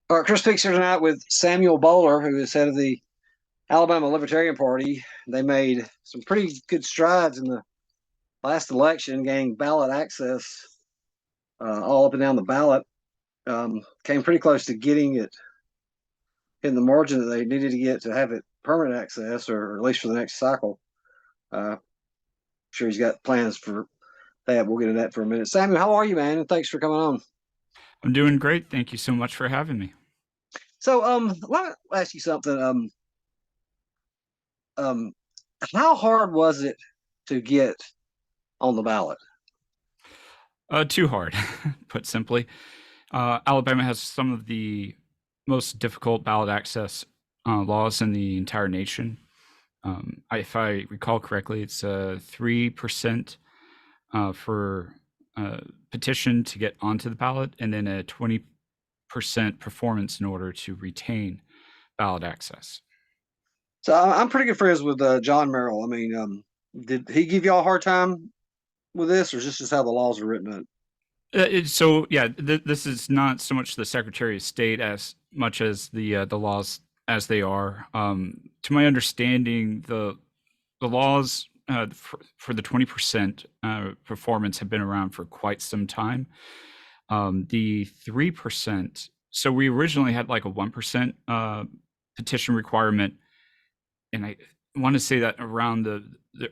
All right, Chris speaks here tonight with Samuel Bohler, who is head of the Alabama Libertarian Party. They made some pretty good strides in the last election, gaining ballot access all up and down the ballot. Came pretty close to getting it in the margin that they needed to get to have it permanent access, or at least for the next cycle. I'm sure he's got plans for that. We'll get into that for a minute. Samuel, how are you, man? And thanks for coming on. I'm doing great. Thank you so much for having me. So, let me ask you something. Um, how hard was it to get on the ballot? Too hard, put simply. Alabama has some of the most difficult ballot access laws in the entire nation. If I recall correctly, it's 3% for petition to get onto the ballot, and then a 20% performance in order to retain ballot access. So I'm pretty good friends with John Merrill. I mean, did he give y'all a hard time with this, or is this just how the laws are written up? This is not so much the Secretary of State as much as the laws as they are. To my understanding, the laws for the 20% performance have been around for quite some time. The 3%. So we originally had like a 1% petition requirement, and I want to say that around the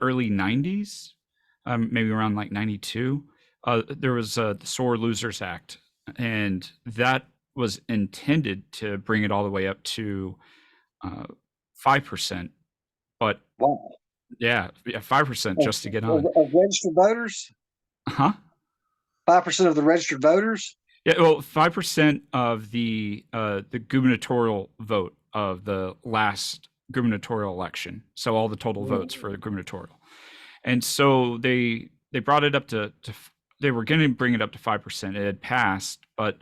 early 90s, maybe around like 92, there was the Sore Losers Act, and that was intended to bring it all the way up to 5%. But Wow. yeah, 5% Of, just to get on. of registered voters? Huh? 5% of the registered voters? Yeah, well, 5% of the gubernatorial vote of the last gubernatorial election. So all the total votes for the gubernatorial. And so they brought it up to they were going to bring it up to 5%. It had passed, but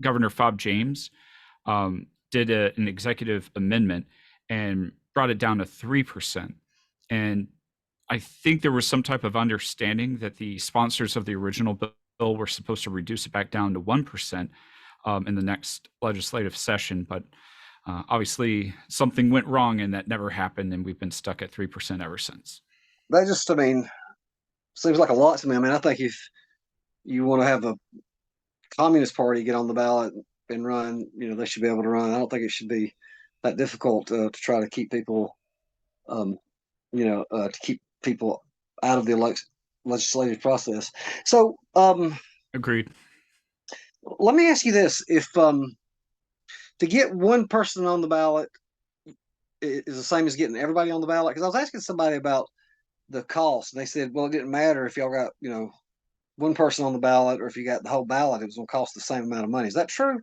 Governor Fob James did an executive amendment and brought it down to 3%. And I think there was some type of understanding that the sponsors of the original bill were supposed to reduce it back down to 1% in the next legislative session. But obviously, something went wrong and that never happened. And we've been stuck at 3% ever since. That just, I mean, seems like a lot to me. I mean, I think if you want to have a Communist Party get on the ballot and run, they should be able to run. I don't think it should be that difficult to try to keep people, um, to keep people out of the legislative process. So, Agreed. let me ask you this: if to get one person on the ballot is the same as getting everybody on the ballot, because I was asking somebody about the cost, and they said, well, it didn't matter if y'all got one person on the ballot or if you got the whole ballot, it was going to cost the same amount of money. Is that true?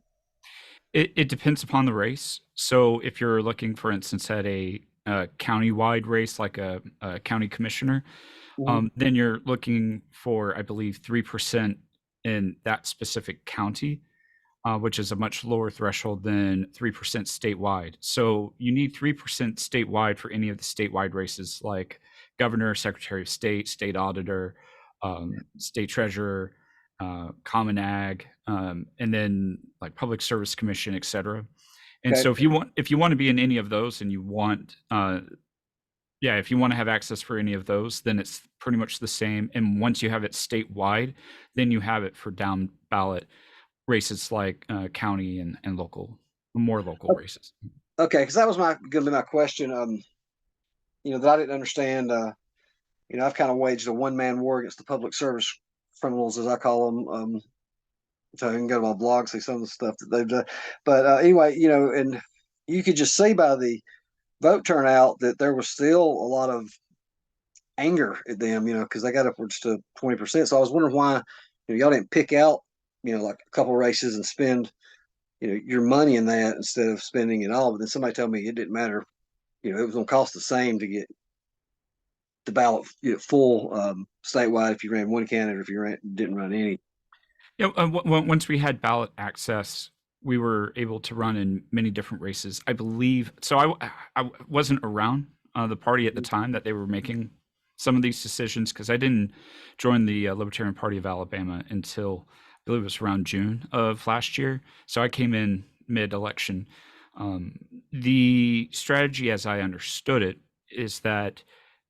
It depends upon the race. So if you're looking, for instance, at a county-wide race, like a county commissioner, Mm-hmm. then you're looking for, I believe, 3% in that specific county, which is a much lower threshold than 3% statewide. So you need 3% statewide for any of the statewide races like governor, secretary of state, state auditor, state treasurer, common ag, and then like public service commission, et cetera. And Okay. so if you want to be in any of those and you want if you want to have access for any of those, then it's pretty much the same. And once you have it statewide, then you have it for down ballot races like county and local, more local races. Okay, because that was going to be my question. That I didn't understand. I've kind of waged a one man war against the public service criminals, as I call them. So I can go to my blog, see some of the stuff that they've done. But anyway, and you could just see by the vote turnout that there was still a lot of anger at them, because they got upwards to 20%. So I was wondering why, y'all didn't pick out, like a couple of races and spend, your money in that instead of spending it all. But then somebody told me it didn't matter. It was going to cost the same to get the ballot full statewide if you ran one candidate or if you didn't run any. Once we had ballot access, we were able to run in many different races. I believe so. I wasn't around the party at the time that they were making some of these decisions because I didn't join the Libertarian Party of Alabama until believe it was around June of last year. So I came in mid-election. The strategy, as I understood it, is that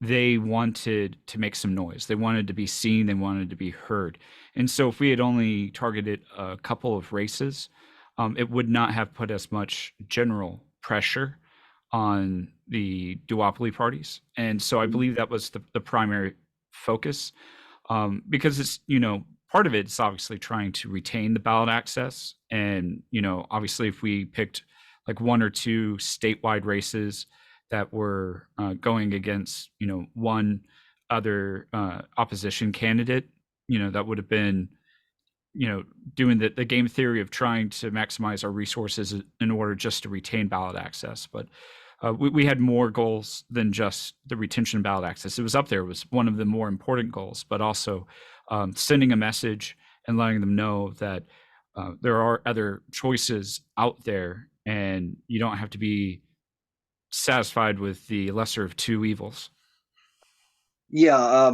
they wanted to make some noise. They wanted to be seen. They wanted to be heard. And so, if we had only targeted a couple of races, it would not have put as much general pressure on the duopoly parties. And so, I believe that was the primary focus, because it's, part of it is obviously trying to retain the ballot access. And obviously, if we picked like one or two statewide races that were going against one other opposition candidate, that would have been doing the game theory of trying to maximize our resources in order just to retain ballot access. But we had more goals than just the retention of ballot access. It was up there. It was one of the more important goals, but also sending a message and letting them know that there are other choices out there, and you don't have to be satisfied with the lesser of two evils. Yeah,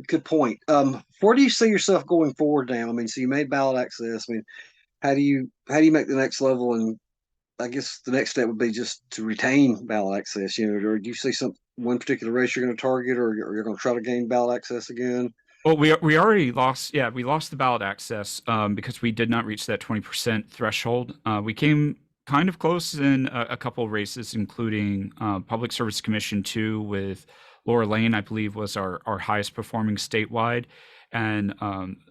good point. Where do you see yourself going forward now? I mean, so you made ballot access. I mean, how do you make the next level? And I guess the next step would be just to retain ballot access. Or do you see some one particular race you're going to target, or you're going to try to gain ballot access again? Well, we already lost. Yeah, we lost the ballot access because we did not reach that 20% threshold. We came kind of close in a couple of races, including Public Service Commission 2 with Laura Lane, I believe, was our highest performing statewide. And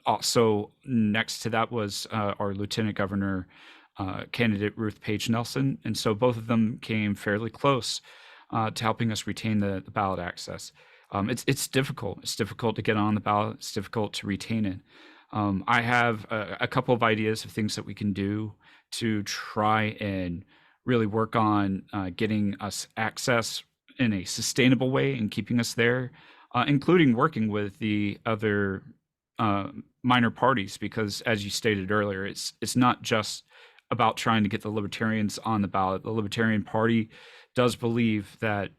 also next to that was our Lieutenant Governor candidate, Ruth Page Nelson. And so both of them came fairly close to helping us retain the ballot access. It's difficult. It's difficult to get on the ballot. It's difficult to retain it. I have a couple of ideas of things that we can do to try and really work on getting us access in a sustainable way and keeping us there, including working with the other minor parties, because as you stated earlier, it's not just about trying to get the Libertarians on the ballot. The Libertarian Party does believe that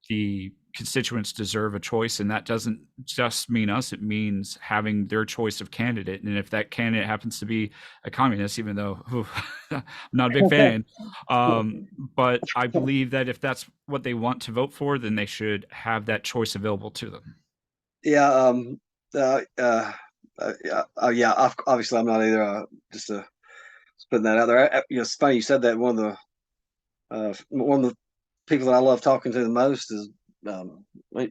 the constituents deserve a choice, and that doesn't just mean us. It means having their choice of candidate. And if that candidate happens to be a communist, even though I'm not a big fan, but I believe that if that's what they want to vote for, then they should have that choice available to them. Yeah. Yeah. Obviously, I'm not either. Just putting that out there. It's funny you said that. One of the people that I love talking to the most is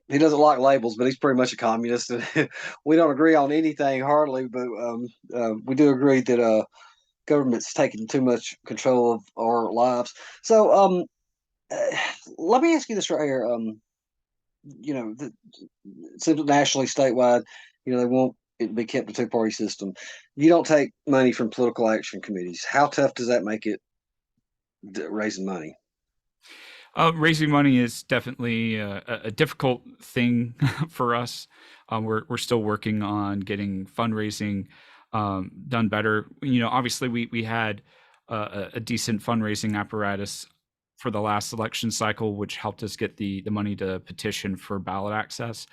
he doesn't like labels, but he's pretty much a communist. And we don't agree on anything hardly, but we do agree that government's taking too much control of our lives. So let me ask you this right here. Simply nationally, statewide, they want it to be kept a two-party system. You don't take money from political action committees. How tough does that make it raising money? Raising money is definitely a difficult thing for us. We're still working on getting fundraising done better. Obviously we had a decent fundraising apparatus for the last election cycle, which helped us get the money to petition for ballot access.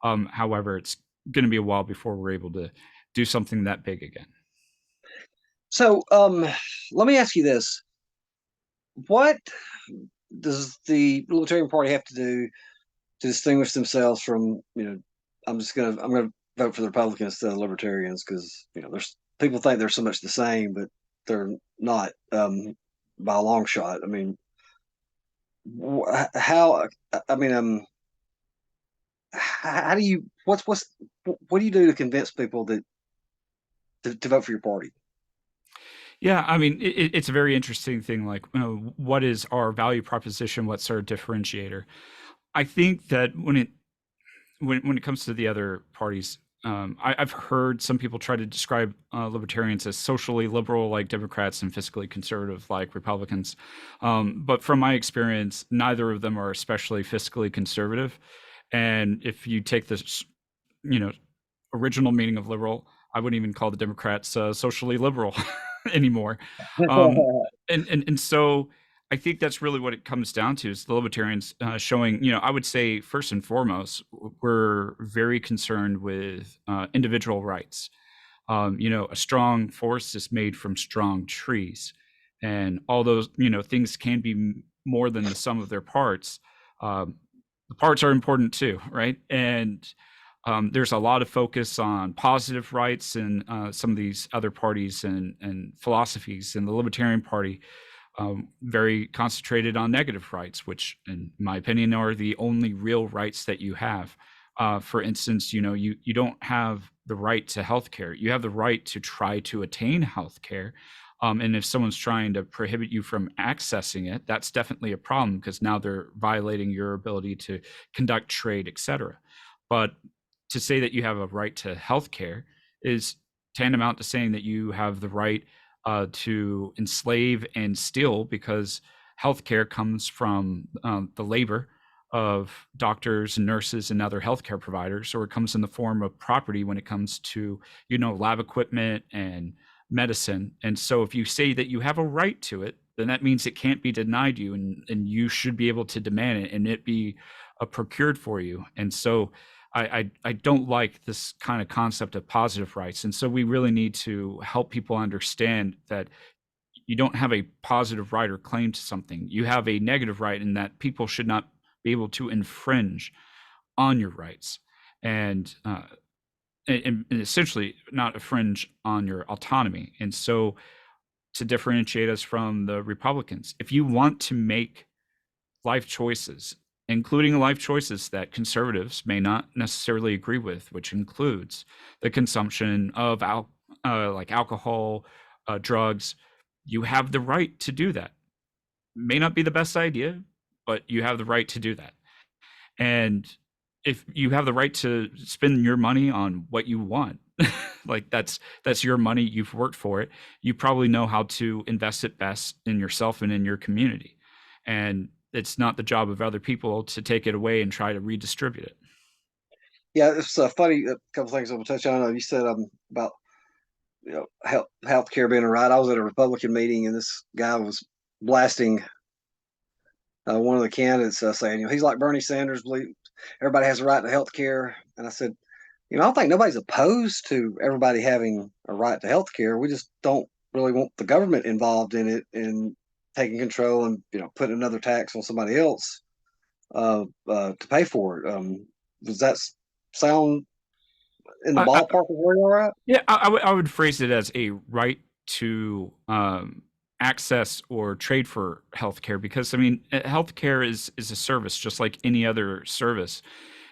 However, it's going to be a while before we're able to do something that big again. So let me ask you this: what does the Libertarian Party have to do to distinguish themselves from, I'm gonna vote for the Republicans instead of Libertarians, because there's people think they're so much the same, but they're not, by a long shot. I mean, how? I mean, how do you? What do you do to convince people that to vote for your party? Yeah, I mean, it's a very interesting thing. Like, what is our value proposition? What's our differentiator? I think that when it comes to the other parties, I've heard some people try to describe libertarians as socially liberal, like Democrats, and fiscally conservative, like Republicans. But from my experience, neither of them are especially fiscally conservative. And if you take this, you know, original meaning of liberal, I wouldn't even call the Democrats socially liberal anymore. Um, and so I think that's really what it comes down to, is the libertarians showing, I would say first and foremost, we're very concerned with individual rights. A strong forest is made from strong trees, and all those things can be more than the sum of their parts. Um, the parts are important too, right? And there's a lot of focus on positive rights in some of these other parties and philosophies. In the Libertarian Party, very concentrated on negative rights, which, in my opinion, are the only real rights that you have. For instance, you don't have the right to health care. You have the right to try to attain health care. And if someone's trying to prohibit you from accessing it, that's definitely a problem, because now they're violating your ability to conduct trade, etc. But to say that you have a right to health care is tantamount to saying that you have the right to enslave and steal, because healthcare comes from the labor of doctors and nurses and other healthcare providers, or it comes in the form of property when it comes to lab equipment and medicine. And so if you say that you have a right to it, then that means it can't be denied you, and you should be able to demand it and it be procured for you. And so I don't like this kind of concept of positive rights. And so we really need to help people understand that you don't have a positive right or claim to something. You have a negative right, in that people should not be able to infringe on your rights, and essentially not infringe on your autonomy. And so, to differentiate us from the Republicans, if you want to make life choices, including life choices that conservatives may not necessarily agree with, which includes the consumption of like alcohol, drugs, you have the right to do that. May not be the best idea, but you have the right to do that. And if you have the right to spend your money on what you want, like that's your money, you've worked for it, you probably know how to invest it best in yourself and in your community. And it's not the job of other people to take it away and try to redistribute it. Yeah, it's funny. A couple things I'm gonna touch on. You said about healthcare being a right. I was at a Republican meeting and this guy was blasting one of the candidates, saying, he's like Bernie Sanders, believe everybody has a right to health care. And I said, I don't think nobody's opposed to everybody having a right to health care. We just don't really want the government involved in it and taking control and, putting another tax on somebody else to pay for it. Does that sound in the I, ballpark of where you're at? Yeah, I would phrase it as a right to access or trade for healthcare, because I mean, healthcare is a service just like any other service.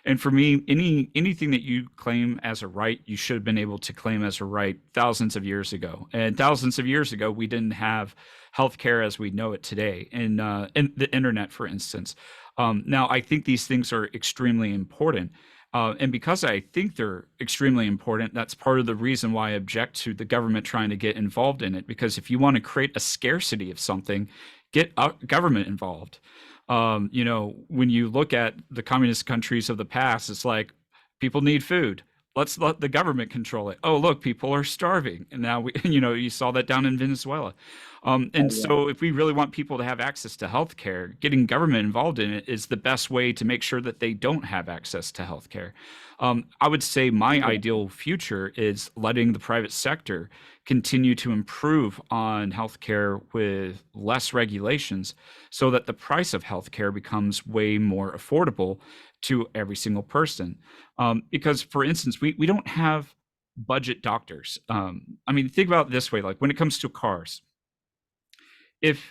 And for me, anything that you claim as a right, you should have been able to claim as a right thousands of years ago. And thousands of years ago, we didn't have healthcare as we know it today, in the internet, for instance. Now, I think these things are extremely important. And because I think they're extremely important, that's part of the reason why I object to the government trying to get involved in it. Because if you want to create a scarcity of something, get government involved. When you look at the communist countries of the past, it's like people need food. Let's let the government control it. Oh, look, people are starving. And now you saw that down in Venezuela. And Oh, yeah. so if we really want people to have access to healthcare, getting government involved in it is the best way to make sure that they don't have access to healthcare. I would say my ideal future is letting the private sector continue to improve on healthcare with less regulations, so that the price of healthcare becomes way more affordable to every single person. Because, for instance, we don't have budget doctors. I mean, think about it this way: like when it comes to cars, if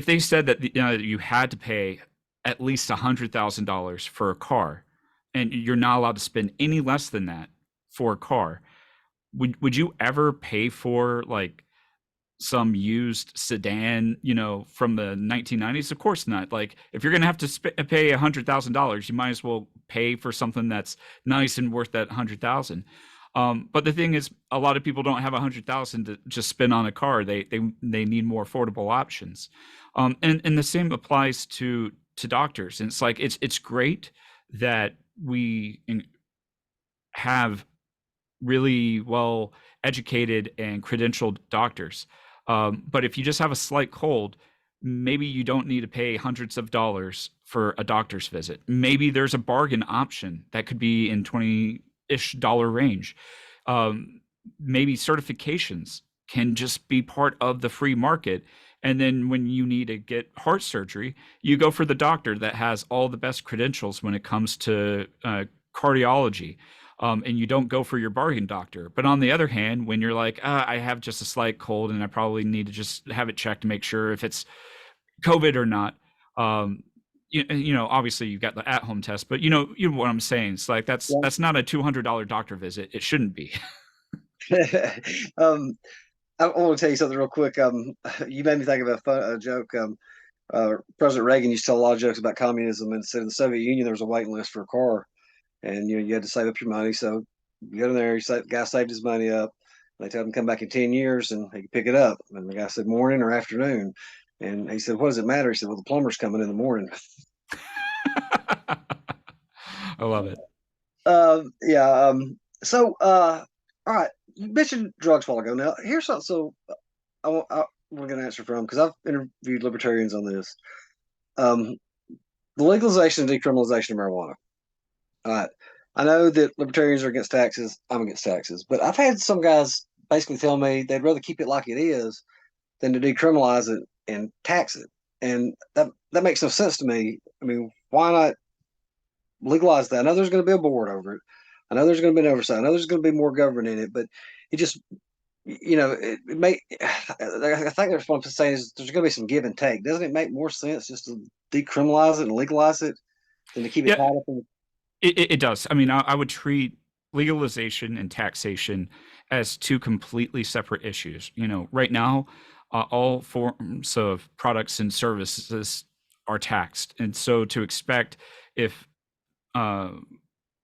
they said that you had to pay at least $100,000 for a car, and you're not allowed to spend any less than that for a car, would you ever pay for like some used sedan, from the 1990s? Of course not. Like, if you're going to have to pay $100,000, you might as well pay for something that's nice and worth that 100,000. But the thing is, a lot of people don't have 100,000 to just spend on a car. They need more affordable options. And the same applies to doctors. And it's like, it's great that we have really well educated and credentialed doctors. But if you just have a slight cold, maybe you don't need to pay hundreds of dollars for a doctor's visit. Maybe there's a bargain option that could be in $20-ish range. maybe certifications can just be part of the free market. And then when you need to get heart surgery, you go for the doctor that has all the best credentials when it comes to cardiology. And you don't go for your bargain doctor. But on the other hand, when you're like, I have just a slight cold and I probably need to just have it checked to make sure if it's COVID or not. Obviously you've got the at-home test, but you know what I'm saying. It's like that's not a $200 doctor visit. It shouldn't be. Yeah. um, I want to tell you something real quick. You made me think of a joke. President Reagan used to tell a lot of jokes about communism, and said in the Soviet Union there was a waiting list for a car, and you had to save up your money. So you go in there, the guy saved his money up. They told him to come back in 10 years and he could pick it up. And the guy said morning or afternoon, and he said, "What does it matter?" He said, "Well, the plumber's coming in the morning." I love it. Yeah. All right, you mentioned drugs a while ago. Now here's something. So we're going to answer from, because I've interviewed libertarians on this. Um, the legalization and decriminalization of marijuana. All right. I know that libertarians are against taxes. I'm against taxes, but I've had some guys basically tell me they'd rather keep it like it is than to decriminalize it and tax it, and that makes no sense to me. I mean, why not legalize that? I know there's going to be a board over it. I know there's going to be an oversight. I know there's going to be more government in it, but it just, it may. I think there's one saying is there's going to be some give and take. Doesn't it make more sense just to decriminalize it and legalize it than to keep it Yeah, tied up in? it does. I mean, I would treat legalization and taxation as two completely separate issues. Right now, all forms of products and services are taxed. And so to expect if uh,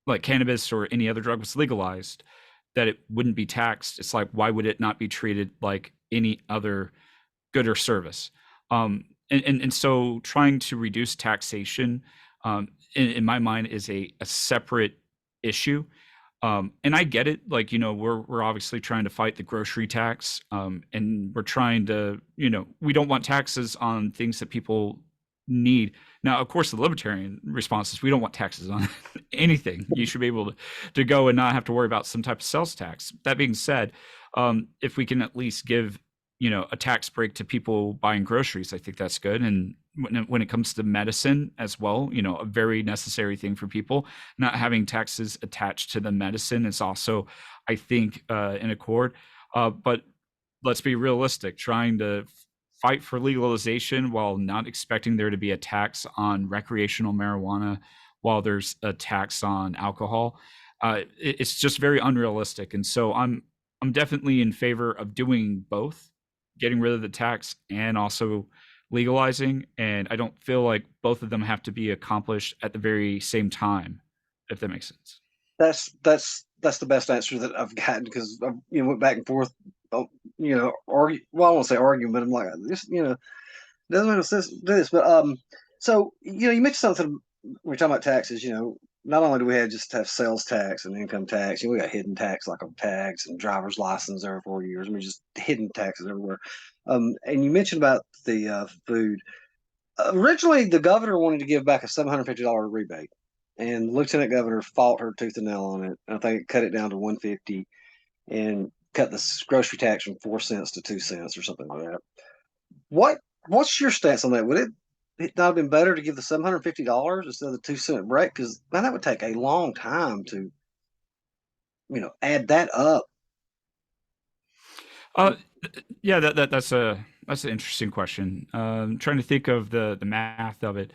like cannabis or any other drug was legalized, that it wouldn't be taxed. It's like, why would it not be treated like any other good or service? And so trying to reduce taxation, in my mind, is a separate issue. And I get it. Like, we're obviously trying to fight the grocery tax, and we're trying to, we don't want taxes on things that people need. Now, of course, the libertarian response is we don't want taxes on anything. You should be able to go and not have to worry about some type of sales tax. That being said, if we can at least give, a tax break to people buying groceries, I think that's good. And when it comes to medicine as well, a very necessary thing for people, not having taxes attached to the medicine is also, I think, in accord. But let's be realistic, trying to fight for legalization while not expecting there to be a tax on recreational marijuana while there's a tax on alcohol. It's just very unrealistic. And so I'm definitely in favor of doing both, getting rid of the tax and also legalizing. And I don't feel like both of them have to be accomplished at the very same time, if that makes sense. That's the best answer that I've gotten, because I went back and forth. Argue. Well, I won't say arguing, but I'm like, this doesn't make sense to do this. But so you mentioned something. We're talking about taxes. Not only do we just have sales tax and income tax, we got hidden tax like on tags and driver's license every 4 years. I mean, just hidden taxes everywhere. And you mentioned about the food. Originally, the governor wanted to give back a $750 rebate, and the lieutenant governor fought her tooth and nail on it. I think it cut it down to 150 and cut the grocery tax from 4 cents to 2 cents or something like that. What's your stance on that? Would it not have been better to give the $750 instead of the 2 cent break? Because man, that would take a long time to add that up. Uh, yeah, that's an interesting question. Trying to think of the math of it.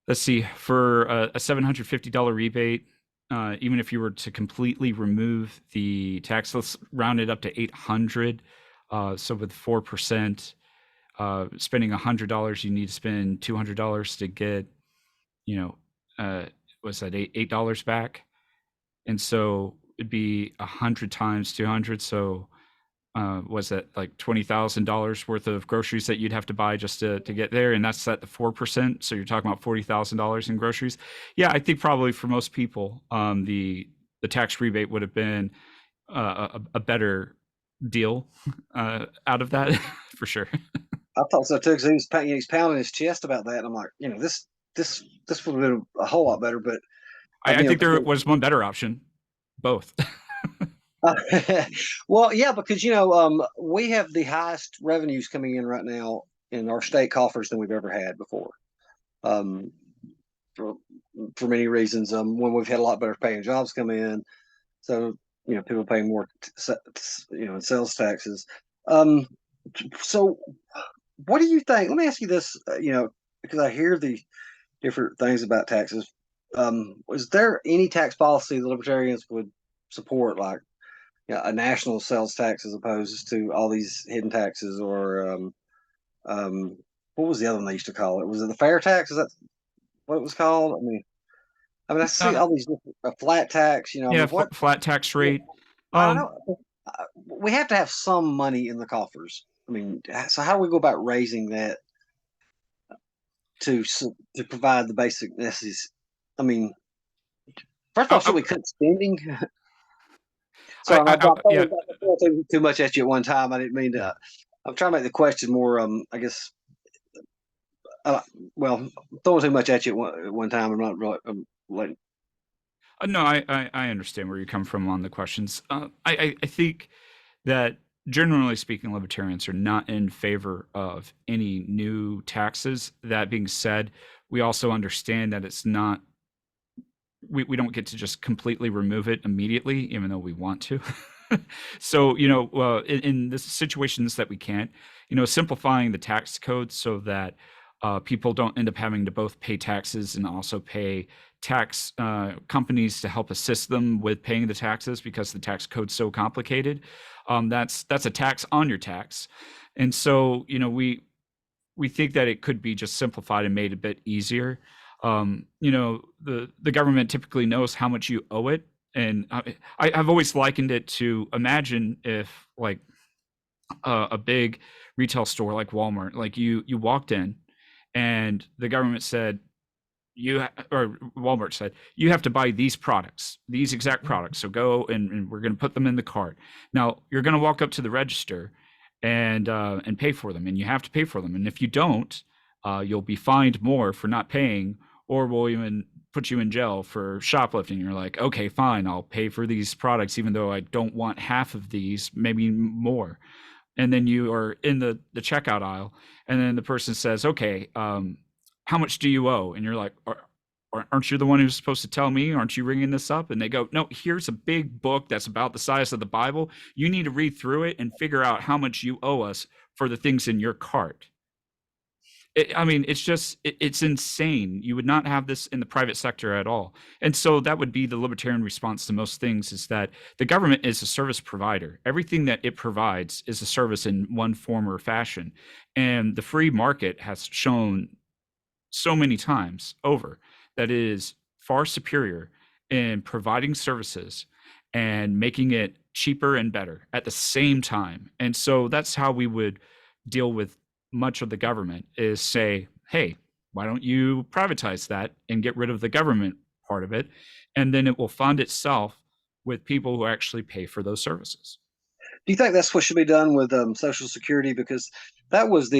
Let's see, for a $750 rebate, even if you were to completely remove the tax, let's round it up to 800. So with 4%, spending $100, you need to spend $200 to get, you know, what's that, $8 back? And so it'd be 100 times 200. So was that like $20,000 worth of groceries that you'd have to buy just to get there, and that's at the 4%. So you're talking about $40,000 in groceries. Yeah, I think probably for most people, the tax rebate would have been a better deal out of that for sure. I thought so too, because he's pounding his chest about that, and I'm like, this would have been a whole lot better. But I think there was one better option, both. Uh, well, yeah, because we have the highest revenues coming in right now in our state coffers than we've ever had before. Um, for for many reasons. When we've had a lot better paying jobs come in, so people paying more, in sales taxes. Um, so what do you think? Let me ask you this. Because I hear the different things about taxes. Is there any tax policy the libertarians would support, like a national sales tax as opposed to all these hidden taxes, or what was the other one they used to call it? Was it the fair tax? Is that what it was called? I see Uh, all these different, a flat tax. yeah, What? flat tax rate. I Um, don't. We have to have some money in the coffers. So how do we go about raising that to provide the basic necessities? I mean, first of all, should I, we cut spending? Sorry, I'm yeah, throwing too much at you at one time. I didn't mean to. I'm trying to make the question more. I guess. Uh, well, throwing too much at you at one time. I'm not really. Like, no, I understand where you come from on the questions. I think that generally speaking, libertarians are not in favor of any new taxes. That being said, we also understand that it's not, we don't get to just completely remove it immediately, even though we want to. So, in the situations that we can't, simplifying the tax code so that people don't end up having to both pay taxes and also pay tax companies to help assist them with paying the taxes because the tax code's so complicated. That's a tax on your tax, and so we think that it could be just simplified and made a bit easier. The government typically knows how much you owe it, and I've always likened it to, imagine if, like, a big retail store like Walmart, like you walked in, and the government said, or Walmart said, you have to buy these products, these exact products. So go, and we're going to put them in the cart. Now you're going to walk up to the register and pay for them, and you have to pay for them. And if you don't, you'll be fined more for not paying, or we'll even put you in jail for shoplifting. You're like, okay, fine, I'll pay for these products, even though I don't want half of these, maybe more. And then you are in the checkout aisle, and then the person says, okay, how much do you owe? And you're like, aren't you the one who's supposed to tell me? Aren't you ringing this up? And they go, no, here's a big book that's about the size of the Bible. You need to read through it and figure out how much you owe us for the things in your cart. It's insane. You would not have this in the private sector at all. And so that would be the libertarian response to most things, is that the government is a service provider. Everything that it provides is a service in one form or fashion. And the free market has shown so many times over that it is far superior in providing services and making it cheaper and better at the same time. And so that's how we would deal with much of the government, is say, hey, why don't you privatize that and get rid of the government part of it? And then it will fund itself with people who actually pay for those services. do you think that's what should be done with Social Security? Because that was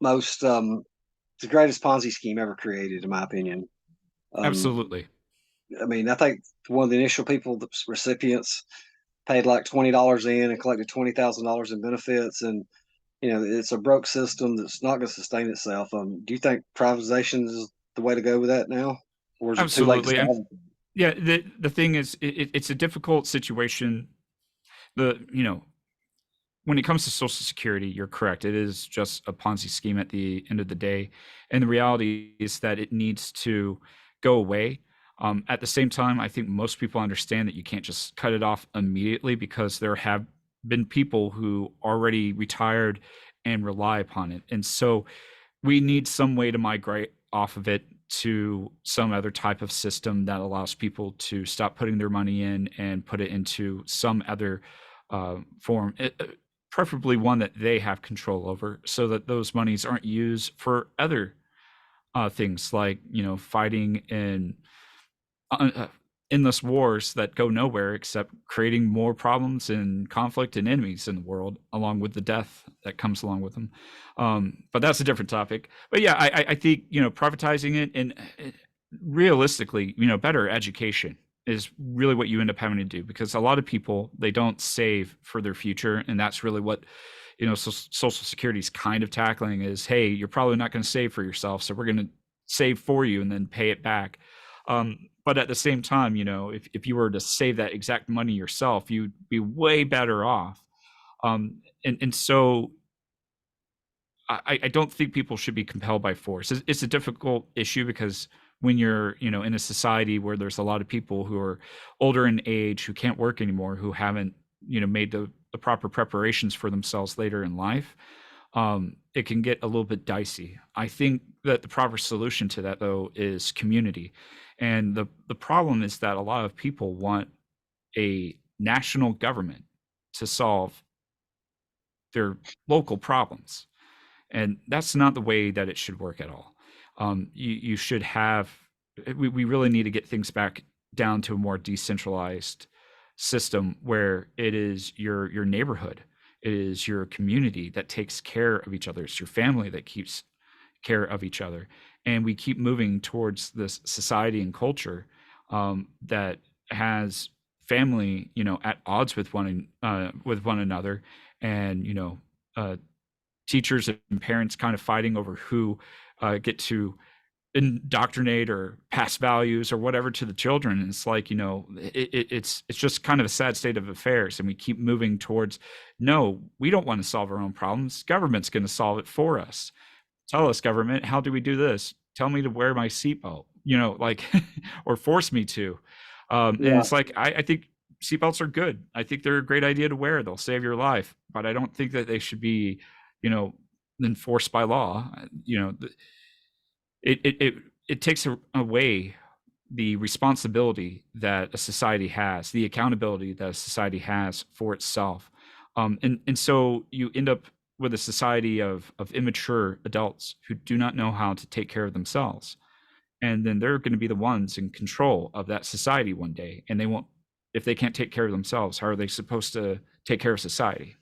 most the greatest Ponzi scheme ever created, in my opinion. Um, Absolutely. I think one of the initial people, the recipients, paid like $20 in and collected $20,000 in benefits, and it's a broke system that's not going to sustain itself. Do you think privatization is the way to go with that now, or is it too late to Absolutely. solve it? Yeah, the thing is, it's a difficult situation. The When it comes to Social Security, you're correct. It is just a Ponzi scheme at the end of the day, and the reality is that it needs to go away. At the same time, I think most people understand that you can't just cut it off immediately, because there have been people who already retired and rely upon it, and so we need some way to migrate off of it to some other type of system that allows people to stop putting their money in and put it into some other form, preferably one that they have control over, so that those monies aren't used for other things, like fighting in uh, endless wars that go nowhere except creating more problems and conflict and enemies in the world, along with the death that comes along with them. But that's a different topic. But yeah, I think privatizing it, and realistically, better education is really what you end up having to do, because a lot of people, they don't save for their future, and that's really what Social Security is kind of tackling is, hey, you're probably not going to save for yourself, so we're going to save for you and then pay it back. But at the same time, if you were to save that exact money yourself, you'd be way better off. And so I don't think people should be compelled by force. It's a difficult issue because when you're, in a society where there's a lot of people who are older in age, who can't work anymore, who haven't, made the proper preparations for themselves later in life, it can get a little bit dicey. I think that the proper solution to that, though, is community. And the problem is that a lot of people want a national government to solve their local problems. And that's not the way that it should work at all. You should have, we really need to get things back down to a more decentralized system where it is your neighborhood, it is your community that takes care of each other, it's your family that keeps care of each other. And we keep moving towards this society and culture that has family, at odds with one another, and teachers and parents kind of fighting over who get to indoctrinate or pass values or whatever to the children. And it's like, it's just kind of a sad state of affairs. And we keep moving towards, no, we don't want to solve our own problems. Government's going to solve it for us. Tell us, government, how do we do this? Tell me to wear my seatbelt, like, or force me to. And Yeah. it's like, I think seatbelts are good. I think they're a great idea to wear. They'll save your life, but I don't think that they should be, enforced by law. It takes away the responsibility that a society has, the accountability that a society has for itself. And so you end up with a society of immature adults who do not know how to take care of themselves. And then they're going to be the ones in control of that society one day. And they won't, if they can't take care of themselves, how are they supposed to take care of society?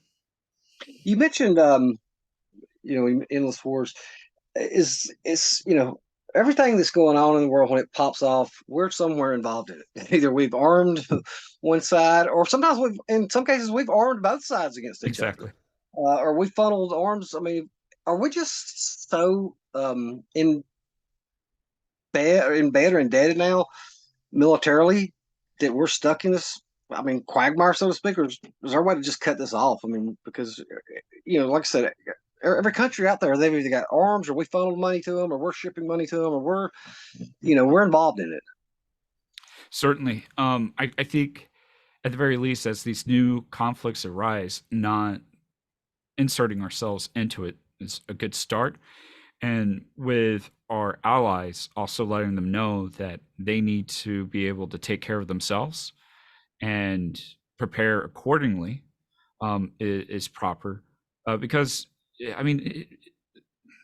You mentioned, endless wars. Is everything that's going on in the world when it pops off, we're somewhere involved in it. Either we've armed one side, or sometimes in some cases, we've armed both sides against each other, Exactly. or we funneled arms. I mean, are we just so in bed or indebted now militarily that we're stuck in this? I mean, quagmire, so to speak, or is there a way to just cut this off? I mean, because like I said, every country out there, they've either got arms, or we funneled money to them, or we're shipping money to them, or we're involved in it. Certainly. I think at the very least, as these new conflicts arise, not inserting ourselves into it is a good start. And with our allies, also letting them know that they need to be able to take care of themselves and prepare accordingly, is proper. Because, I mean,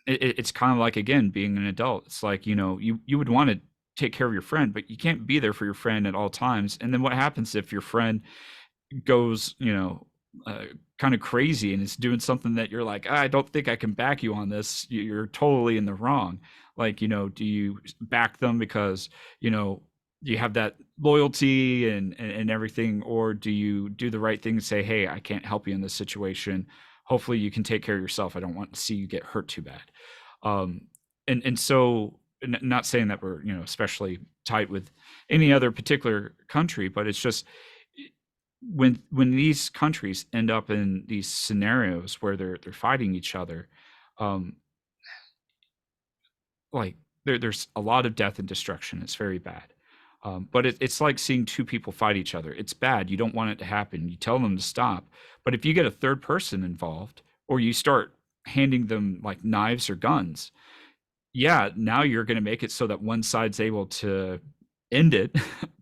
it's kind of like, again, being an adult. It's like, you would want to take care of your friend, but you can't be there for your friend at all times. And then what happens if your friend goes, kind of crazy and is doing something that you're like, I don't think I can back you on this. You're totally in the wrong. Like, do you back them because, you have that loyalty and everything, or do you do the right thing and say, hey, I can't help you in this situation. Hopefully you can take care of yourself. I don't want to see you get hurt too bad. And so, not saying that we're, especially tight with any other particular country, but it's just, when these countries end up in these scenarios where they're fighting each other, um, like there's a lot of death and destruction. It's very bad. But it's like seeing two people fight each other. It's bad. You don't want it to happen. You tell them to stop. But if you get a third person involved, or you start handing them like knives or guns, yeah, now you're going to make it so that one side's able to end it,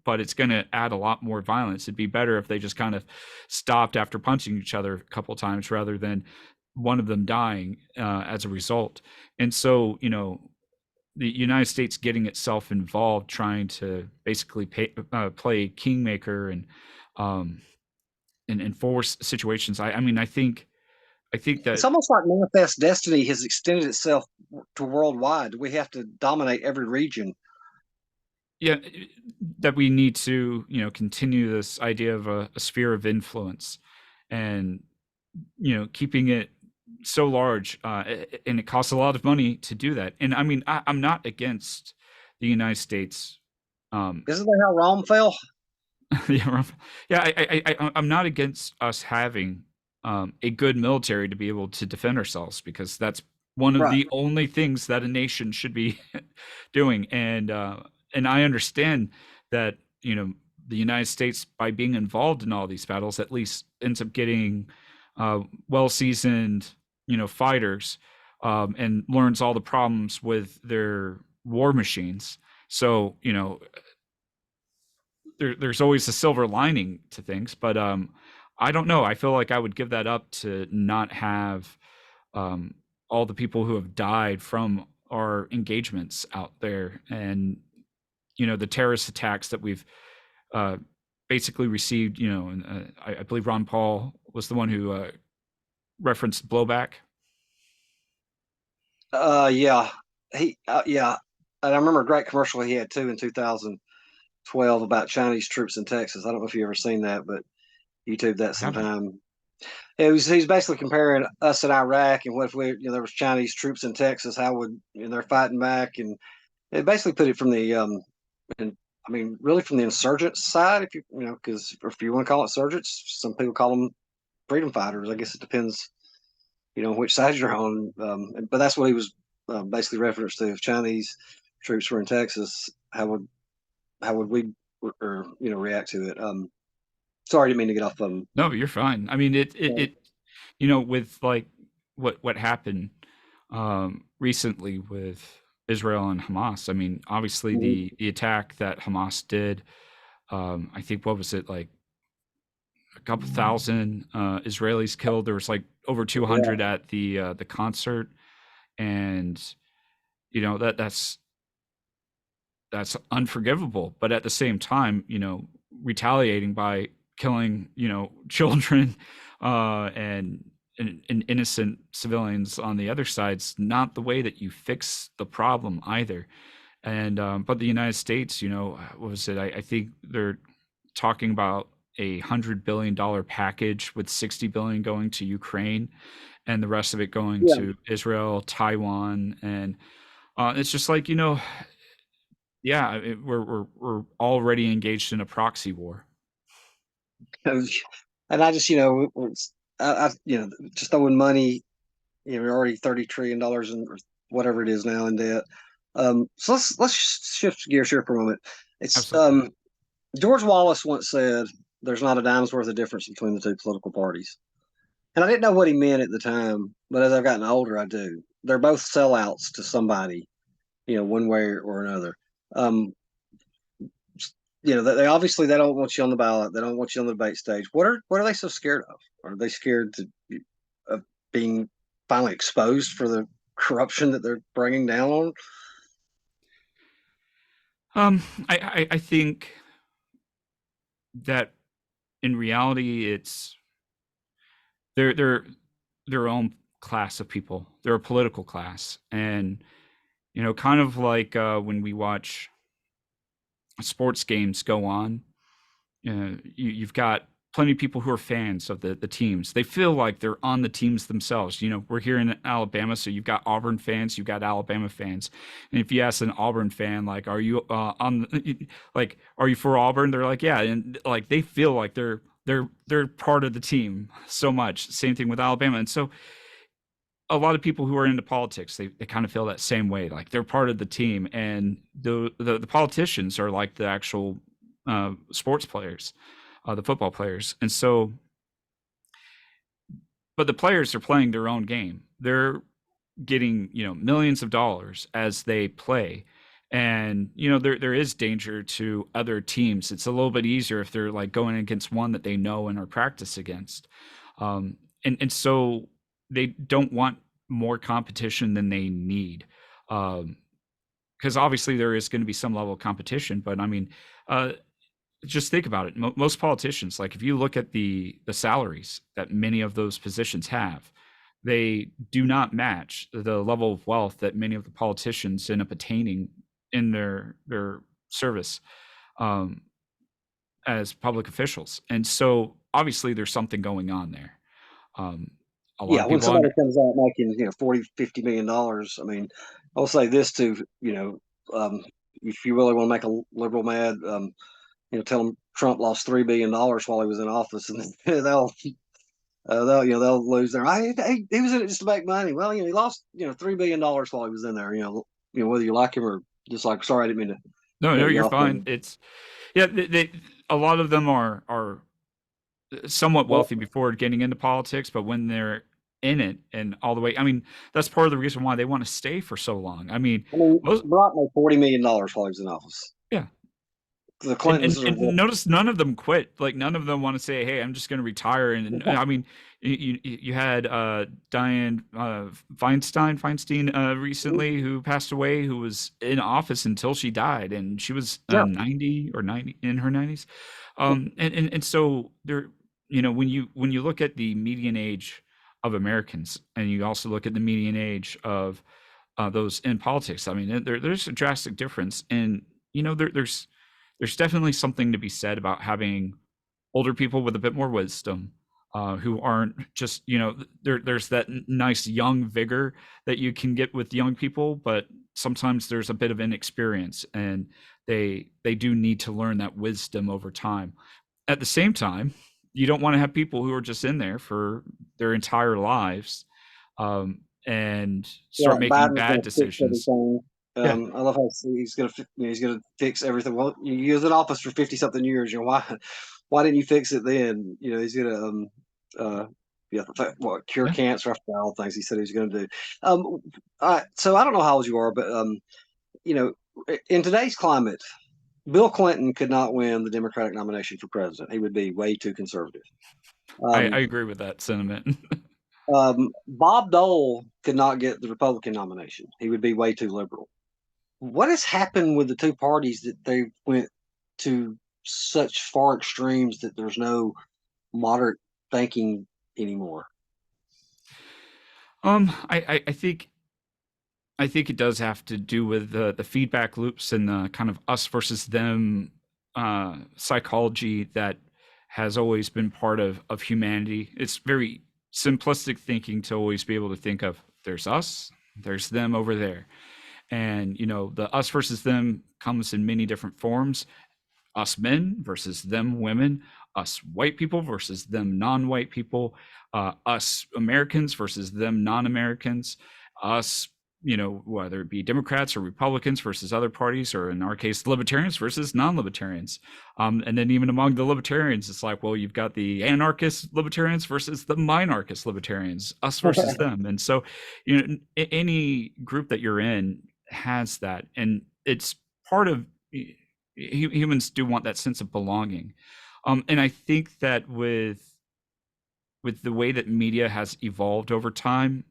but it's going to add a lot more violence. It'd be better if they just kind of stopped after punching each other a couple of times rather than one of them dying as a result. And so, the United States getting itself involved, trying to basically play kingmaker um, and enforce situations. I mean, I think It's that almost like manifest destiny has extended itself to worldwide. We have to dominate every region. yeah, that we need to, continue this idea of a sphere of influence, and keeping it so large, and it costs a lot of money to do that. And I mean, I'm not against the United States. Um, Isn't that how Rome fell? yeah, yeah. I'm not against us having a good military to be able to defend ourselves, because that's one of Right. the only things that a nation should be doing. And I understand that the United States, by being involved in all these battles, at least ends up getting well seasoned fighters, and learns all the problems with their war machines. So there's always a silver lining to things, but I don't know. I feel like I would give that up to not have um, all the people who have died from our engagements out there, and the terrorist attacks that we've uh, basically received. And I believe Ron Paul was the one who referenced blowback. Yeah, yeah, and I remember a great commercial he had too in 2012 about Chinese troops in Texas. I don't know if you ever seen that, but YouTube that I haven't. sometime. He's basically comparing us in Iraq, and what if there was Chinese troops in Texas, how would they're fighting back, and it basically put it from the and I mean really from the insurgent side, if because if you want to call it insurgents, some people call them freedom fighters. I guess it depends, which side you're on. But that's what he was basically referenced to. If Chinese troops were in Texas, how would we react to it? Sorry, I didn't mean to get off. No, you're fine. I mean, with like what happened recently with Israel and Hamas. I mean, obviously Mhm. the attack that Hamas did. I think, what was it, like a couple thousand Israelis killed. There was like over Yeah, 200 at the concert, and that's unforgivable. But at the same time, retaliating by killing, children, and innocent civilians on the other side's not the way that you fix the problem either. And but the United States, what was it? I think they're talking about $100 billion package, with 60 billion going to Ukraine, and the rest of it going yeah. to Israel, Taiwan, and it's just like, yeah, we're already engaged in a proxy war. And I just, just throwing money. We're already $30 trillion in, or whatever it is now, in debt. So let's shift gears here for a moment. It's Absolutely. George Wallace once said, "There's not a dime's worth of difference between the two political parties." And I didn't know what he meant at the time, but as I've gotten older, I do. They're both sellouts to somebody, one way or another. Um, they obviously they don't want you on the ballot. They don't want you on the debate stage. What are they so scared of? Are they scared of being finally exposed for the corruption that they're bringing down on? I think that in reality, it's they're their own class of people. They're a political class, and kind of like when we watch sports games go on. You've got plenty of people who are fans of the teams. They feel like they're on the teams themselves. We're here in Alabama, so you've got Auburn fans, you've got Alabama fans. And if you ask an Auburn fan, like, are you like, are you for Auburn? They're like, yeah, and like they feel like they're part of the team so much. Same thing with Alabama, and so a lot of people who are into politics, they kind of feel that same way, like they're part of the team, and the politicians are like the actual sports players, the football players. And so, but the players are playing their own game. They're getting millions of dollars as they play, and there is danger to other teams. It's a little bit easier if they're like going against one that they know and are practice against, and so they don't want more competition than they need, because obviously there is going to be some level of competition. But I mean, uh, just think about it. Most politicians, like if you look at the salaries that many of those positions have, they do not match the level of wealth that many of the politicians end up attaining in their service um, as public officials. And so obviously there's something going on there. Um, a lot Yeah, of when people somebody under, comes out making 40, $50 million, I mean, I'll say this too, if you really want to make a liberal mad, tell them Trump lost $3 billion while he was in office, and they'll lose their. He was in it just to make money. Well, he lost $3 billion while he was in there. Whether you like him or dislike. Sorry, I didn't mean to no, no, cut you you're off there. fine. It's, yeah, a lot of them are somewhat Well, wealthy before getting into politics, but when they're in it and all the way, I mean, that's part of the reason why they want to stay for so long. I mean, I mean, most, Barack made $40 million while he was in office. yeah. The And, Clintons are and notice none of them quit. Like none of them want to say, "Hey, I'm just going to retire." And I mean, you had Diane Feinstein recently, who passed away, who was in office until she died, and she was yeah. 90 or 90 in her 90s. And so there, when you look at the median age of Americans, and you also look at the median age of those in politics, I mean, there's a drastic difference, and there's definitely something to be said about having older people with a bit more wisdom, who aren't just there's that nice young vigor that you can get with young people, but sometimes there's a bit of inexperience, and they do need to learn that wisdom over time. At the same time, you don't want to have people who are just in there for their entire lives, and Yeah, start like making Biden's bad going to fix decisions. everything. Yeah, I love how he's going to fix everything. Well, you was in office for 50 something years. Why didn't you fix it then? He's going to yeah, cure yeah. cancer after all the things he said he was going to do. All right, so I don't know how old you are, but you know, in today's climate, Bill Clinton could not win the Democratic nomination for president. He would be way too conservative. I Um, agree with that sentiment. Bob Dole could not get the Republican nomination. He would be way too liberal. What has happened with the two parties that they went to such far extremes that there's no moderate thinking anymore? I think it does have to do with the feedback loops and the kind of us versus them psychology that has always been part of humanity. It's very simplistic thinking to always be able to think of there's us, there's them over there. And the us versus them comes in many different forms: us men versus them women, us white people versus them non-white people, us Americans versus them non-Americans, us, whether it be Democrats or Republicans versus other parties, or in our case, libertarians versus non-libertarians. And then even among the libertarians, it's like, well, you've got the anarchist libertarians versus the minarchist libertarians, us versus them. And so, any group that you're in has that, and it's part of humans do want that sense of belonging. And I think that with the way that media has evolved over time,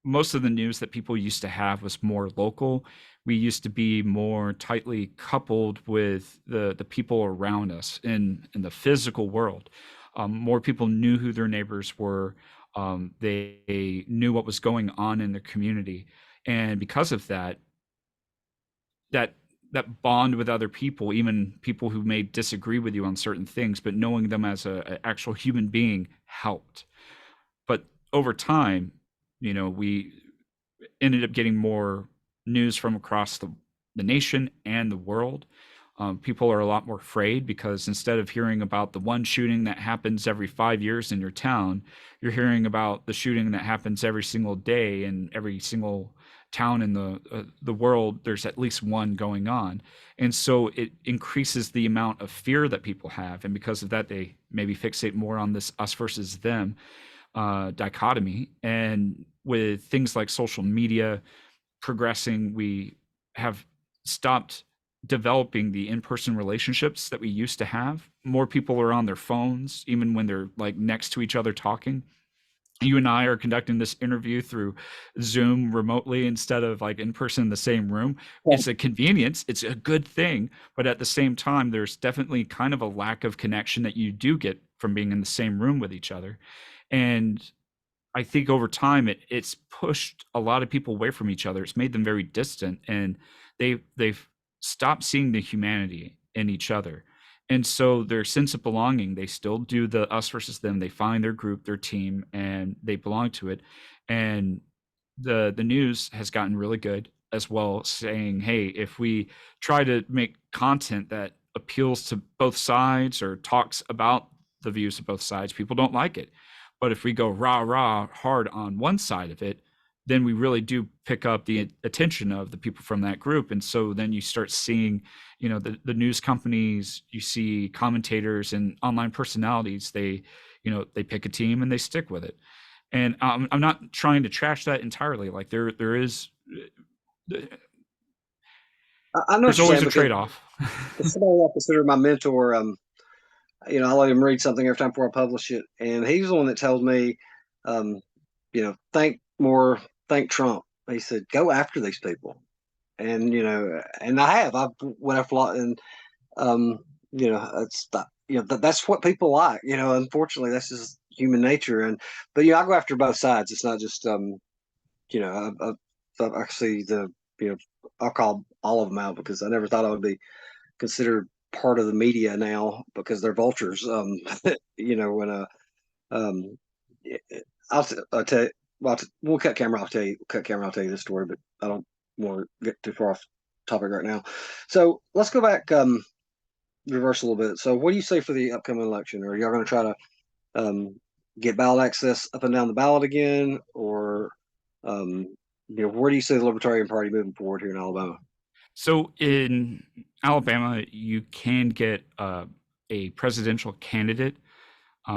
most of the news that people used to have was more local. We used to be more tightly coupled with the people around us in the physical world. More people knew who their neighbors were. They knew what was going on in their community, and because of that that bond with other people, even people who may disagree with you on certain things, but knowing them as a actual human being helped. But over time, we ended up getting more news from across the nation and the world. People are a lot more afraid because instead of hearing about the one shooting that happens every 5 years in your town, you're hearing about the shooting that happens every single day in every single town in the world. There's at least one going on, and so it increases the amount of fear that people have, and because of that, they maybe fixate more on this us versus them dichotomy. And with things like social media progressing, we have stopped developing the in-person relationships that we used to have. More people are on their phones, even when they're like next to each other talking. You and I are conducting this interview through Zoom remotely instead of like in person in the same room. It's a convenience, it's a good thing, but at the same time, there's definitely kind of a lack of connection that you do get from being in the same room with each other. And I think over time it's pushed a lot of people away from each other. It's made them very distant, and they've stop seeing the humanity in each other. And so their sense of belonging, they still do the us versus them. They find their group, their team, and they belong to it. And the news has gotten really good as well, saying, hey, if we try to make content that appeals to both sides or talks about the views of both sides, people don't like it. But if we go rah rah hard on one side of it, then we really do pick up the attention of the people from that group. And so then you start seeing, the news companies, you see commentators and online personalities, they pick a team and they stick with it. And I'm not trying to trash that entirely. Like there is, I know what there's you're always saying a because trade-off. somebody I consider my mentor. I let him read something every time before I publish it, and he's the one that tells me, um, thank Trump. He said, go after these people, and and I have. I've went after a lot, and um, that's what people like. Unfortunately, that's just human nature, and but I go after both sides. It's not just you know, I see I'll call all of them out because I never thought I would be considered part of the media now because they're vultures. When um, I'll tell you, we'll cut camera. I'll tell you this story, but I don't want to get too far off topic right now. So let's go back, reverse a little bit. So what do you say for the upcoming election? Are y'all going to try to get ballot access up and down the ballot again, or where do you see the Libertarian Party moving forward here in Alabama? So in Alabama, you can get a presidential candidate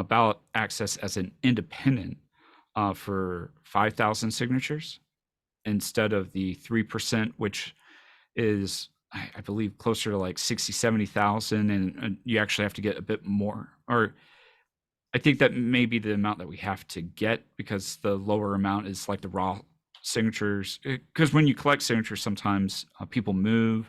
ballot access as an independent for 5,000 signatures instead of the 3%, which is, I believe, closer to like 60, 70,000. And you actually have to get a bit more. Or I think that may be the amount that we have to get because the lower amount is like the raw signatures. Because when you collect signatures, sometimes people move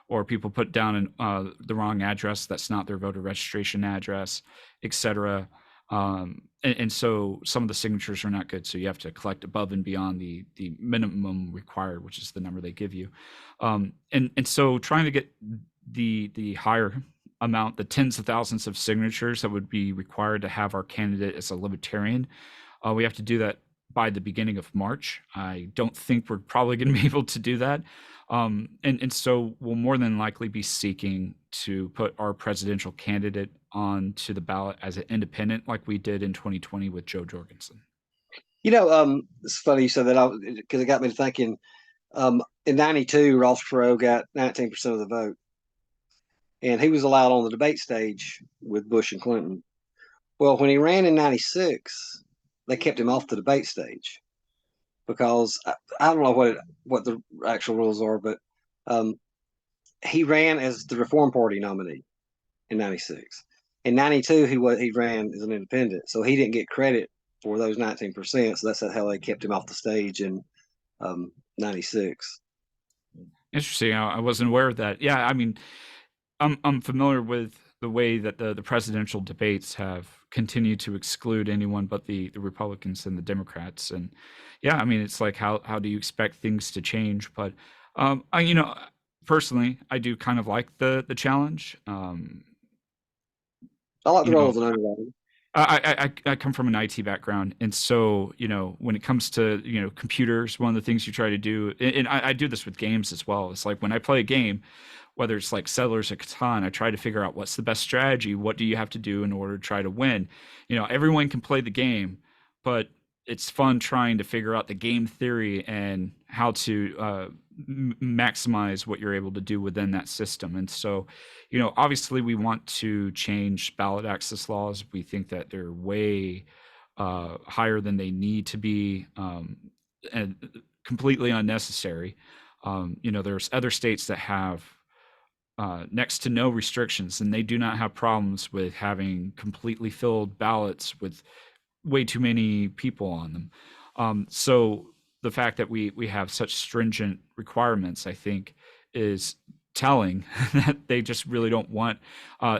or people put down the wrong address that's not their voter registration address, etc. And so some of the signatures are not good. So you have to collect above and beyond the minimum required, which is the number they give you. And so trying to get the higher amount, the tens of thousands of signatures that would be required to have our candidate as a libertarian, we have to do that by the beginning of March. I don't think we're probably going to be able to do that. And so we'll more than likely be seeking to put our presidential candidate onto the ballot as an independent, like we did in 2020 with Joe Jorgensen. It's funny you said that because it got me to thinking. In '92, Ross Perot got 19% of the vote, and he was allowed on the debate stage with Bush and Clinton. Well, when he ran in '96, they kept him off the debate stage because I don't know what the actual rules are, but um, he ran as the Reform Party nominee in '96. In '92, he ran as an independent, so he didn't get credit for those 19%. So that's how they kept him off the stage in '96. Interesting. I wasn't aware of that. Yeah, I mean, I'm familiar with the way that the presidential debates have continued to exclude anyone but the Republicans and the Democrats. And yeah, I mean, it's like how do you expect things to change? But personally, I do kind of like the challenge. I like the You role know, of an underdog. I come from an IT background, and so when it comes to computers, one of the things you try to do, and I do this with games as well. It's like when I play a game, whether it's like Settlers or Catan, I try to figure out what's the best strategy. What do you have to do in order to try to win? Everyone can play the game, but it's fun trying to figure out the game theory and how to maximize what you're able to do within that system. And so, obviously, we want to change ballot access laws. We think that they're way higher than they need to be, and completely unnecessary. There's other states that have next to no restrictions, and they do not have problems with having completely filled ballots with way too many people on them. So the fact that we have such stringent requirements, I think, is telling that they just really don't want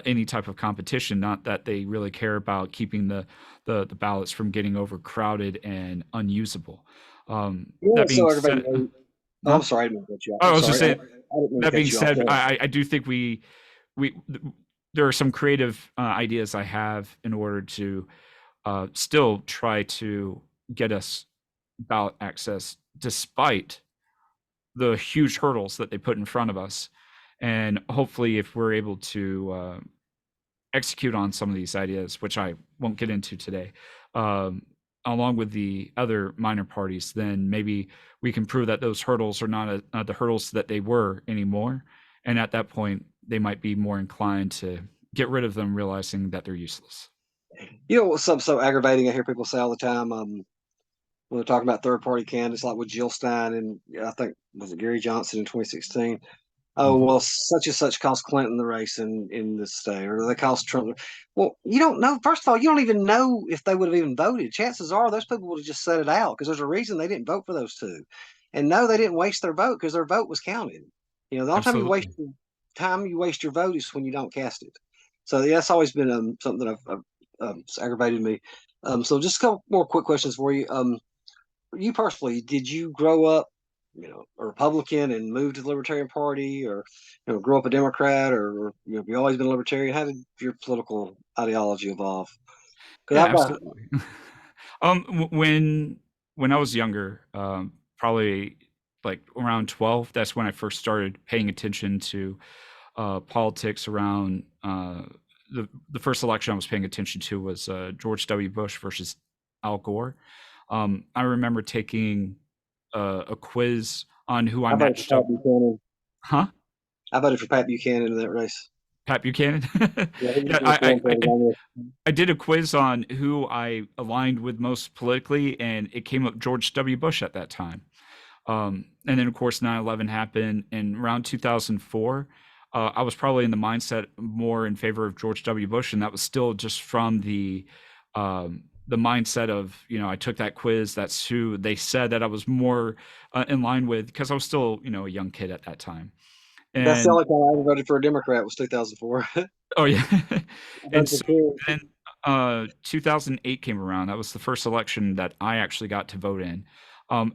any type of competition. Not that they really care about keeping the ballots from getting overcrowded and unusable. Yeah, That so being everybody said, knows. Oh, huh? I'm sorry, I didn't cut you off. Oh, I'm I was just sorry. saying. I didn't mean to that being cut you off. said, Go I do think we there are some creative ideas I have in order to still try to get us ballot access despite the huge hurdles that they put in front of us. And hopefully, if we're able to execute on some of these ideas, which I won't get into today, um, along with the other minor parties, then maybe we can prove that those hurdles are not the hurdles that they were anymore. And at that point, they might be more inclined to get rid of them, realizing that they're useless. You know what's so aggravating? I hear people say all the time, when they're talking about third party candidates, like with Jill Stein and I think was it Gary Johnson in 2016. Oh Mhm. well, such and such cost Clinton the race in this state, or they cost Trump. Well, you don't know. First of all, you don't even know if they would have even voted. Chances are those people would have just set it out because there's a reason they didn't vote for those two. And no, they didn't waste their vote because their vote was counted. You know, the only Absolutely. time you waste your vote is when you don't cast it. So yeah, that's always been something that it's aggravated me. So just a couple more quick questions for you. You personally, did you grow up, a Republican and move to the Libertarian Party, or grow up a Democrat, or have you always been a Libertarian? How did your political ideology evolve? Because Yeah, I've got absolutely. When I was younger, probably like around 12, that's when I first started paying attention to politics around the first election I was paying attention to was George W. Bush versus Al Gore. I remember taking a quiz on who I I voted for matched up. Pat Buchanan. Huh? I voted for Pat Buchanan in that race. Pat Buchanan. Yeah, he Yeah, was going for it. I did a quiz on who I aligned with most politically, and it came up George W. Bush at that time. And then, of course, 9/11 happened in around 2004. I was probably in the mindset more in favor of George W. Bush, and that was still just from the mindset of, I took that quiz. That's who they said that I was more in line with because I was still, a young kid at that time. That's the And only time I ever voted for a Democrat was 2004. I oh yeah, and voted for so Kerry. then 2008 came around. That was the first election that I actually got to vote in.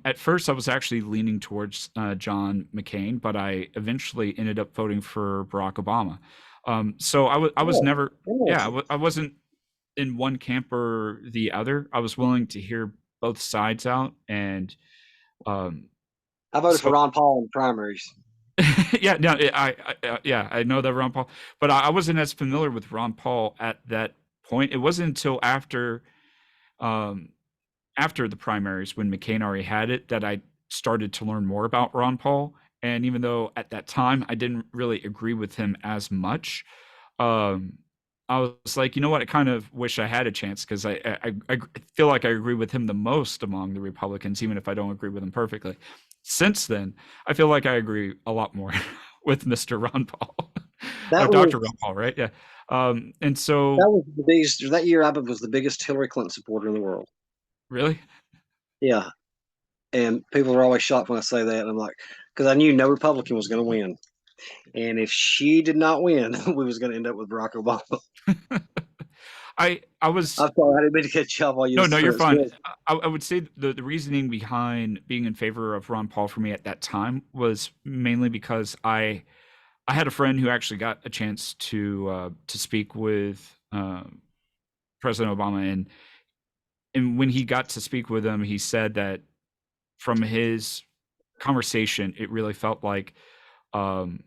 At first, I was actually leaning towards John McCain, but I eventually ended up voting for Barack Obama. So I was Oh, never, yeah, interesting. I wasn't in one camp or the other. I was willing to hear both sides out, and um, I voted for so Ron Paul in the primaries. yeah, no, yeah, I know that Ron Paul, but I wasn't as familiar with Ron Paul at that point. It wasn't until um, after the primaries when McCain already had it that I started to learn more about Ron Paul. And even though at that time I didn't really agree with him as much, um, I was like, you know what? I kind of wish I had a chance because I feel like I agree with him the most among the Republicans, even if I don't agree with him perfectly. Since then, I feel like I agree a lot more with Mr. Ron Paul, That was Dr. Ron Paul, right? Yeah. And that so, was the biggest that year. I was the biggest Hillary Clinton supporter in the world. really, Yeah, and people are always shocked when I say that. And I'm like, because I knew no Republican was going to win, and if she did not win, we was going to end up with Barack Obama. I was I'm sorry, I didn't mean to catch you up while you no, was no, you're finished. fine. I would say the reasoning behind being in favor of Ron Paul for me at that time was mainly because I had a friend who actually got a chance to speak with President Obama, and when he got to speak with him, he said that from his conversation, it really felt like um,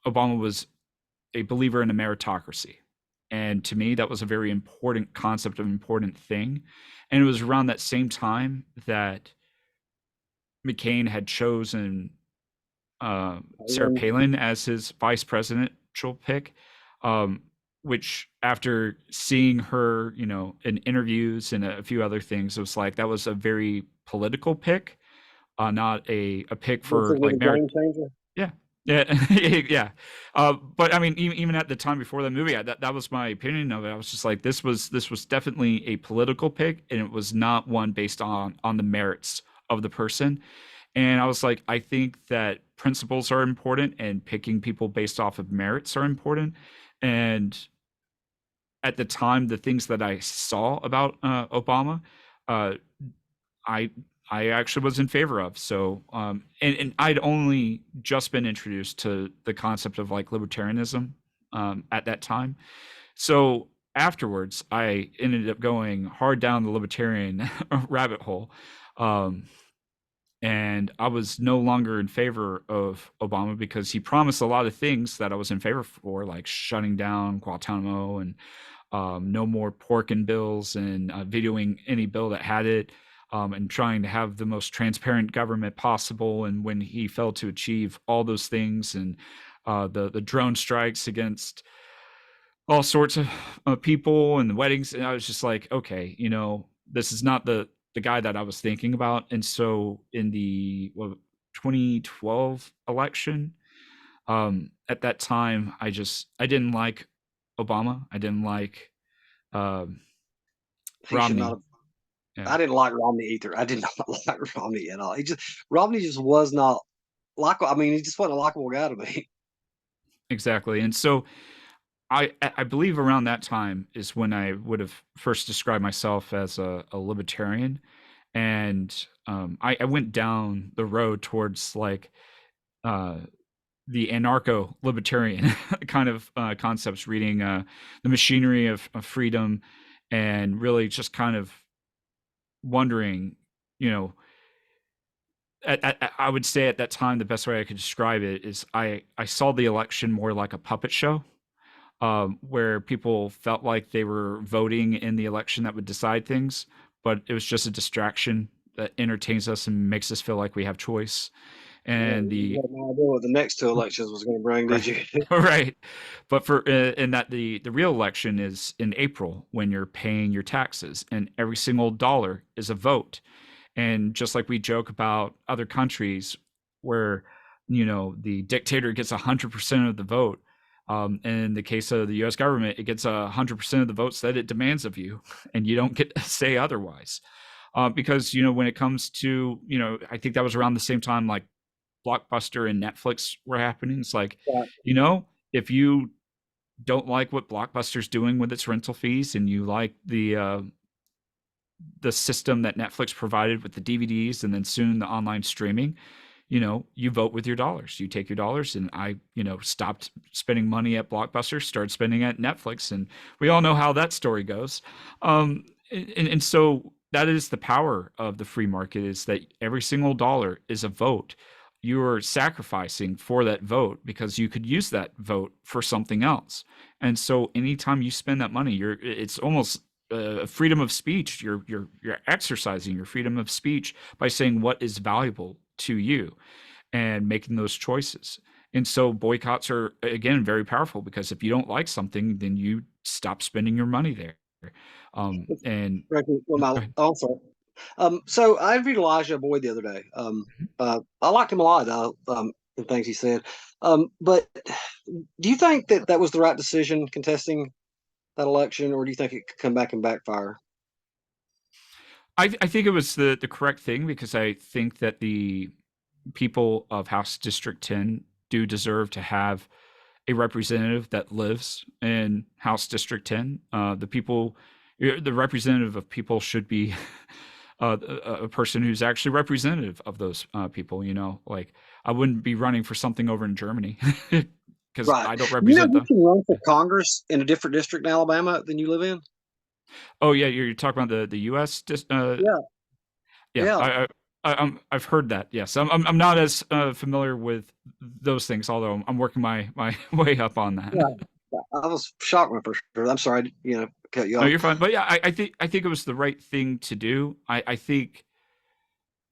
Obama was a believer in a meritocracy. And to me, that was a very important concept, an important thing. And it was around that same time that McCain had chosen Sarah Palin as his vice presidential pick, um, which after seeing her, in interviews and a few other things, it was like that was a very political pick, not a pick This for is like a merit. game changer. Yeah. Yeah, yeah. But I mean, even at the time before the movie, that was my opinion of it. I was just like, this was definitely a political pick, and it was not one based on the merits of the person. And I was like, I think that principles are important, and picking people based off of merits are important. And at the time, the things that I saw about Obama, uh, I I actually was in favor of. So, and I'd only just been introduced to the concept of like libertarianism at that time. So afterwards, I ended up going hard down the libertarian rabbit hole. Um, and I was no longer in favor of Obama because he promised a lot of things that I was in favor for, like shutting down Guantanamo and no more pork in bills and videoing any bill that had it, and trying to have the most transparent government possible. And when he failed to achieve all those things, and the drone strikes against all sorts of people and the weddings, and I was just like, okay, this is not the guy that I was thinking about. And so in the 2012 election, at that time, I didn't like Obama. I didn't like um, He should not Romney. have. Yeah, I didn't like Romney either. I did not like Romney at all. Romney just was not like. I mean, he just wasn't a likable guy to me. exactly. And so I believe around that time is when I would have first described myself as a libertarian, and I went down the road towards like uh, the anarcho libertarian kind of concepts, reading the machinery of freedom, and really just kind of wondering, you know, I would say at that time the best way I could describe it is I saw the election more like a puppet show, where people felt like they were voting in the election that would decide things, but it was just a distraction that entertains us and makes us feel like we have choice. And You the had no idea what the next two elections was going to bring, did right, you? right, but for in that the real election is in April when you're paying your taxes, and every single dollar is a vote. And just like we joke about other countries where, the dictator gets 100% of the vote, in the case of the U.S. government, it gets 100% of the votes that it demands of you, and you don't get to say otherwise. Because when it comes to, I think that was around the same time like Blockbuster and Netflix were happening. It's like, if you don't like what Blockbuster's doing with its rental fees, and you like the system that Netflix provided with the DVDs and then soon the online streaming, you vote with your dollars. You take your dollars, and I, stopped spending money at Blockbuster, started spending at Netflix, and we all know how that story goes. And so that is the power of the free market, is that every single dollar is a vote. You're sacrificing for that vote because you could use that vote for something else. And so anytime you spend that money, it's almost freedom of speech. You're exercising your freedom of speech by saying what is valuable to you and making those choices. And so boycotts are again very powerful, because if you don't like something, then you stop spending your money there. And Well, go ahead. I'm sorry. So I interviewed Elijah Boyd the other day. I liked him a lot. The things he said. But do you think that that was the right decision contesting that election, or do you think it could come back and backfire? I think it was the correct thing, because I think that the people of House District 10 do deserve to have a representative that lives in House District 10. The representative of people should be a person who's actually representative of those people. Like I wouldn't be running for something over in Germany because Right. I don't You know, represent you them. can run for Congress in a different district in Alabama than you live in. Oh yeah, you're talking about the U.S. Yeah. Yeah, Yeah. I've heard that. Yes, I'm not as familiar with those things, although I'm working my way up on that. Yeah. I was shocked when I first heard. I'm sorry, cut you No, off. you're fine. But yeah, I think it was the right thing to do. I think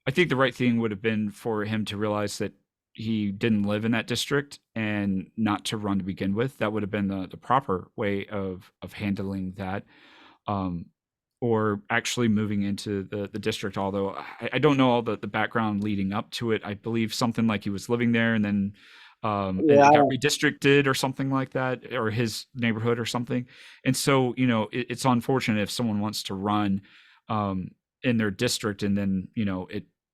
the right thing would have been for him to realize that he didn't live in that district and not to run to begin with. That would have been the proper way of handling that. Um, or actually moving into the district. Although I don't know all the background leading up to it. I believe something like he was living there, and then it got Yeah. redistricted or something like that, or his neighborhood or something. And so it's unfortunate if someone wants to run um, in their district, and then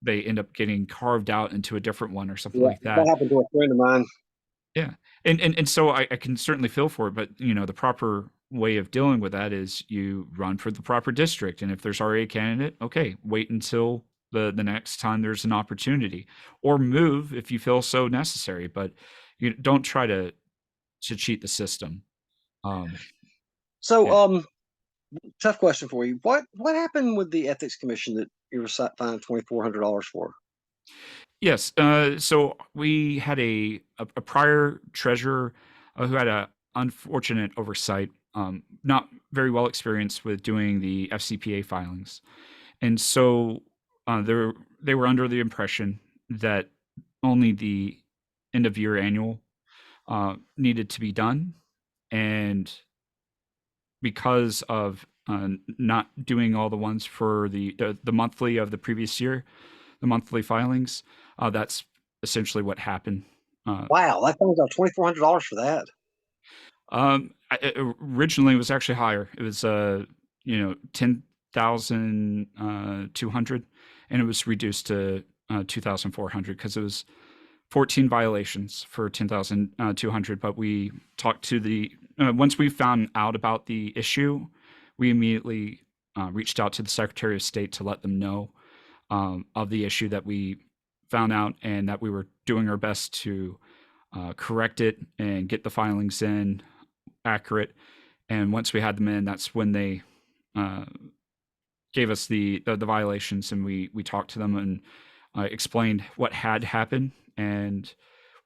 they end up getting carved out into a different one or something Yeah. like That that. happened to a friend of mine. Yeah. And so I can certainly feel for it, but the proper way of dealing with that is you run for the proper district. And if there's already a candidate, okay, wait until the next time there's an opportunity, or move if you feel so necessary. But you don't try to cheat the system. Um, So, yeah. tough question for you. What happened with the ethics commission that you were fined $2,400 for? Yes. So we had a prior treasurer who had a unfortunate oversight, not very well experienced with doing the FCPA filings, and so they were under the impression that only the end of year annual needed to be done, and because of not doing all the ones for the monthly of the previous year, the monthly filings, that's essentially what happened. Uh, Wow, that thing got $2,400 for that. Originally, it was actually higher. It was 10,200, and it was reduced to 2,400 because it was 14 violations for 10,200. But we talked to the once we found out about the issue, we immediately reached out to the Secretary of State to let them know of the issue that we found out, and that we were doing our best to correct it and get the filings in accurate. And once we had them in, that's when they uh, gave us the violations, and we talked to them and explained what had happened, and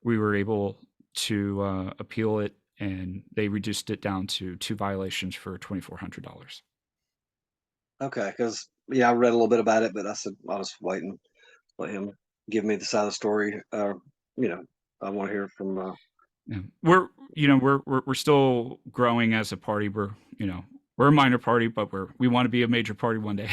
we were able to appeal it, and they reduced it down to 2 violations for $2,400. Okay, because yeah, I read a little bit about it, but I said I was waiting, let him give me the side of the story. You know, I want to hear from. Yeah. We're still growing as a party. We're a minor party, but we want to be a major party one day,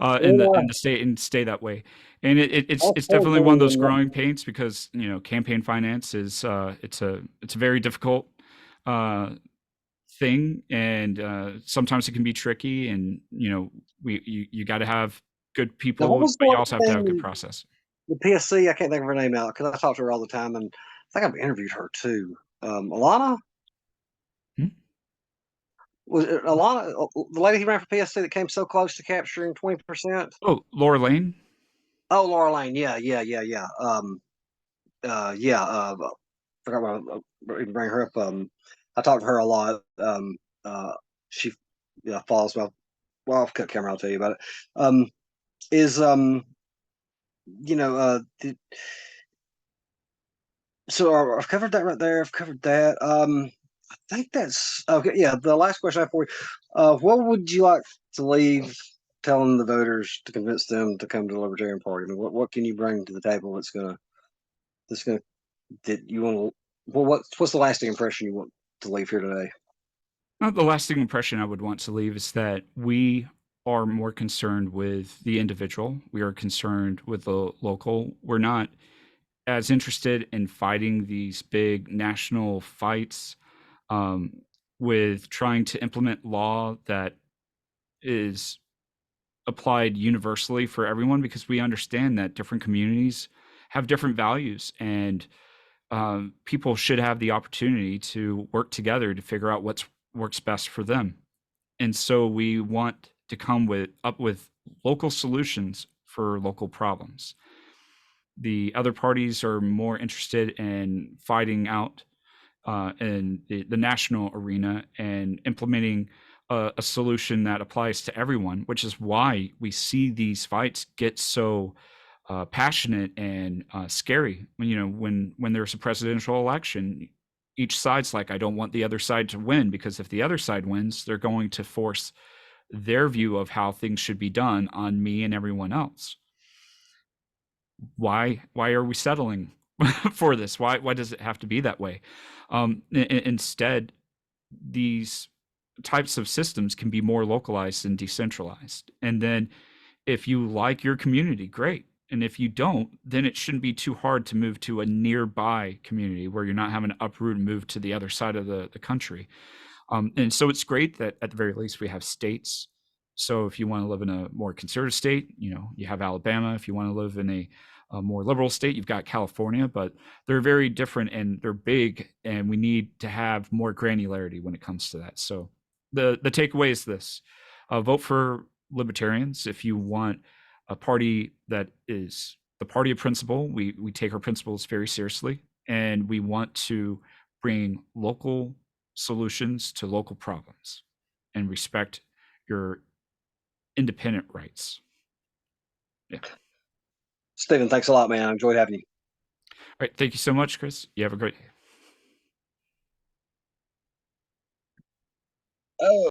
Yeah, in the state, and stay that way. And I it's told definitely one of those him, growing pains, because campaign finance is it's a very difficult uh, thing, and sometimes it can be tricky. And you got to have good now what people, was but the you also have to lady's have a good name? process. The PSC. I can't think of her name now because I talk to her all the time, and I think I've interviewed her too. Alana, Hmm? was it Alana, the lady who ran for PSC that came so close to capturing 20%? Oh, Laura Lane. Oh, Laura Lane. Yeah, yeah, yeah, yeah. Yeah. Forgot what even bring her up. I talk to her a lot. She, yeah, follows my. Well, I'll cut camera. I'll tell you about it. Is you know, so I've covered that right there. I've covered that. I think that's okay. Yeah, the last question I have for you. What would you like to leave telling the voters to convince them to come to the Libertarian Party? I mean, what can you bring to the table that's gonna that you want to? Well, what's the lasting impression you want to leave here today? The lasting impression I would want to leave is that we are more concerned with the individual. We are concerned with the local. We're not as interested in fighting these big national fights, um, with trying to implement law that is applied universally for everyone, because we understand that different communities have different values, and people should have the opportunity to work together to figure out what works best for them. And so we want to come up with local solutions for local problems. The other parties are more interested in fighting out in the national arena and implementing a solution that applies to everyone, which is why we see these fights get so passionate and scary. When there's a presidential election, each side's like, I don't want the other side to win, because if the other side wins, they're going to force their view of how things should be done on me and everyone else. Why are we settling for this? Why does it have to be that way? Instead, these types of systems can be more localized and decentralized. And then if you like your community, great. And if you don't, then it shouldn't be too hard to move to a nearby community where you're not having to uproot and move to the other side of the country. And so it's great that at the very least we have states. So if you want to live in a more conservative state, you have Alabama. If you want to live in a more liberal state, you've got California. But they're very different, and they're big, and we need to have more granularity when it comes to that. So the takeaway is this: vote for libertarians if you want a party that is the party of principle. We take our principles very seriously, and we want to bring local solutions to local problems and respect your independent rights. Yeah. Stephen, thanks a lot, man. I enjoyed having you. All right. Thank you so much, Chris. You have a great day. Oh.